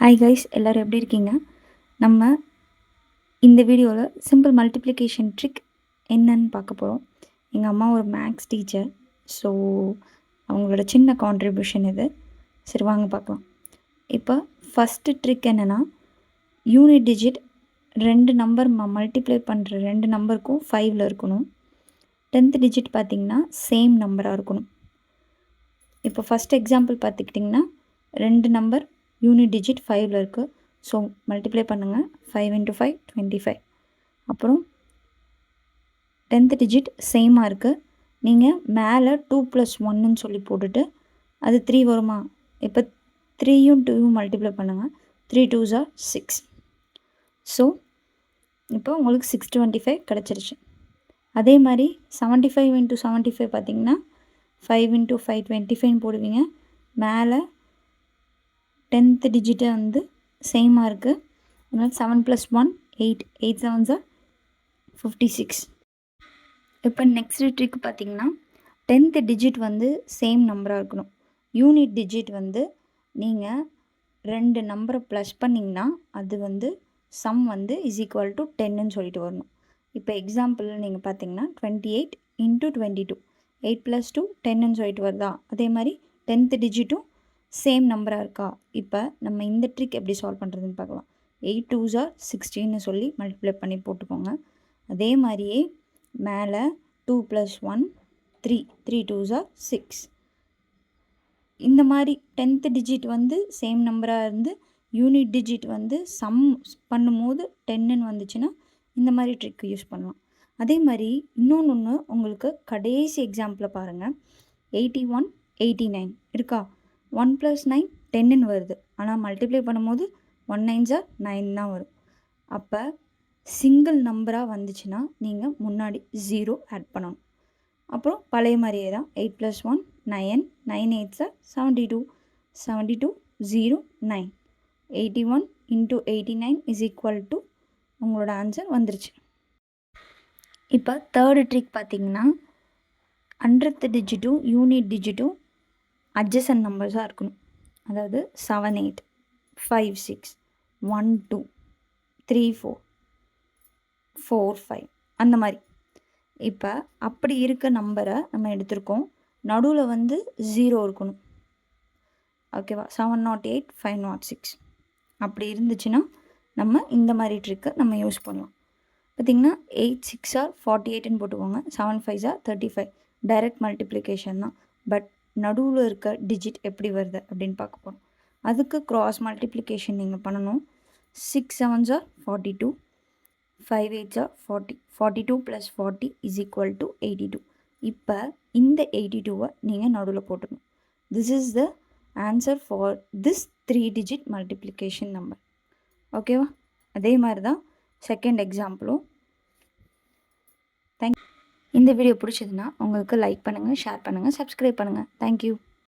Hi guys, எல்லோரும் எப்படி இருக்கீங்க? நம்ம இந்த வீடியோவில் சிம்பிள் மல்டிப்ளிகேஷன் ட்ரிக் என்னன்னு பார்க்க போகிறோம். எங்கள் அம்மா ஒரு மேக்ஸ் டீச்சர், ஸோ அவங்களோட சின்ன கான்ட்ரிபியூஷன் இது. சரி வாங்க பார்க்கலாம். இப்போ ஃபஸ்ட்டு ட்ரிக் என்னென்னா, யூனிட் டிஜிட் ரெண்டு நம்பர் மல்டிப்ளை பண்ணுற ரெண்டு நம்பருக்கும் 5ல் இருக்கணும். 10th டிஜிட் பார்த்திங்கன்னா சேம் நம்பராக இருக்கணும். இப்போ ஃபஸ்ட் எக்ஸாம்பிள் பார்த்துக்கிட்டிங்கன்னா ரெண்டு நம்பர் யூனிட் டிஜிட் 5ல் இருக்குது. ஸோ மல்டிப்ளை பண்ணுங்கள். 5 × 5 25. அப்புறம் 10th டிஜிட் சேமாக இருக்குது. நீங்கள் மேலே 2 + 1ன்னு சொல்லி போட்டுட்டு அது 3 வருமா? இப்போ 3யும் 2யும் மல்டிப்ளை பண்ணுங்கள். 3 2s are 6. ஸோ இப்போ உங்களுக்கு 625 கிடச்சிருச்சு. அதே மாதிரி 75 × 75 பார்த்திங்கன்னா 5 × 5 25ன்னு போடுவீங்க. மேலே 10th டிஜிட்டை வந்து சேமாக இருக்குது. அதனால் 7 + 1 8 8 7s are 56. இப்போ நெக்ஸ்ட் ட்ரிக் பார்த்திங்கன்னா 10th டிஜிட் வந்து சேம் நம்பராக இருக்கணும். யூனிட் டிஜிட் வந்து நீங்கள் ரெண்டு நம்பரை ப்ளஸ் பண்ணிங்கன்னா அது வந்து சம் வந்து = 10ன்னு சொல்லிட்டு வரணும். இப்போ எக்ஸாம்பிள் நீங்கள் பார்த்தீங்கன்னா 28 × 22 8 + 2 10ன்னு சொல்லிட்டு வருதா? அதே மாதிரி 10th டிஜிட்டும் சேம் நம்பராக இருக்கா? இப்போ நம்ம இந்த ட்ரிக் எப்படி சால்வ் பண்ணுறதுன்னு பார்க்கலாம். 8 2s are 16ன்னு சொல்லி மல்டிப்ளை பண்ணி போட்டுக்கோங்க. அதே மாதிரியே மேலே 2 + 1 3 3 2s are 6. இந்த மாதிரி 10th டிஜிட் வந்து சேம் நம்பராக இருந்து யூனிட் டிஜிட் வந்து சம் பண்ணும்போது 10ன்னு வந்துச்சுன்னா இந்த மாதிரி ட்ரிக் யூஸ் பண்ணலாம். அதே மாதிரி இன்னொன்று உங்களுக்கு கடைசி எக்ஸாம்பிளை பாருங்கள். 81 89 இருக்கா? 1 + 9 10ன்னு வருது. ஆனால் மல்டிப்ளை பண்ணும்போது 1 9s are 9 தான் வரும். அப்போ சிங்கிள் நம்பராக வந்துச்சுன்னா நீங்கள் முன்னாடி 0 ஆட் பண்ணணும். அப்புறம் பழைய மாதிரியே தான் 8 + 1 9 9 8s are 72 72 0 9 81 × 89 = உங்களோட ஆன்சர் வந்துருச்சு. இப்போ தேர்டு ட்ரிக் பார்த்திங்கன்னா 100th டிஜிட்டும் யூனிட் டிஜிட்டும் அட்ஜசன்ட் நம்பர்ஸாக இருக்கணும். அதாவது 7 8 5 6 1 2 3 4 4 5 அந்த மாதிரி. இப்போ அப்படி இருக்க நம்பரை நம்ம எடுத்திருக்கோம். நடுவில் வந்து 0 இருக்கணும். ஓகேவா? 708 506 அப்படி இருந்துச்சுன்னா நம்ம இந்த மாதிரி ட்ரிக்கை நம்ம யூஸ் பண்ணலாம். பார்த்திங்கன்னா 8 6s are 48ன்னு போட்டுக்கோங்க. 7 5s are 35. டைரக்ட் மல்டிப்ளிகேஷன் தான். பட் நடுவில் இருக்க டிஜிட் எப்படி வருது அப்படின்னு பார்க்க போகிறோம். அதுக்கு க்ராஸ் மல்டிப்ளிகேஷன் நீங்கள் பண்ணணும். 6 7s are 42 5 8s are 40 42 + 40 = 82. இப்போ இந்த 82வை நீங்கள் நடுவில் போட்டுக்கணும். This is the answer for this 3 digit multiplication number. ஓகேவா? அதே மாதிரி தான் செகண்ட் எக்ஸாம்பிளும். இந்த வீடியோ பிடிச்சதுன்னா உங்களுக்கு லைக் பண்ணுங்கள், ஷேர் பண்ணுங்கள், சப்ஸ்கிரைப் பண்ணுங்கள். தேங்க்யூ.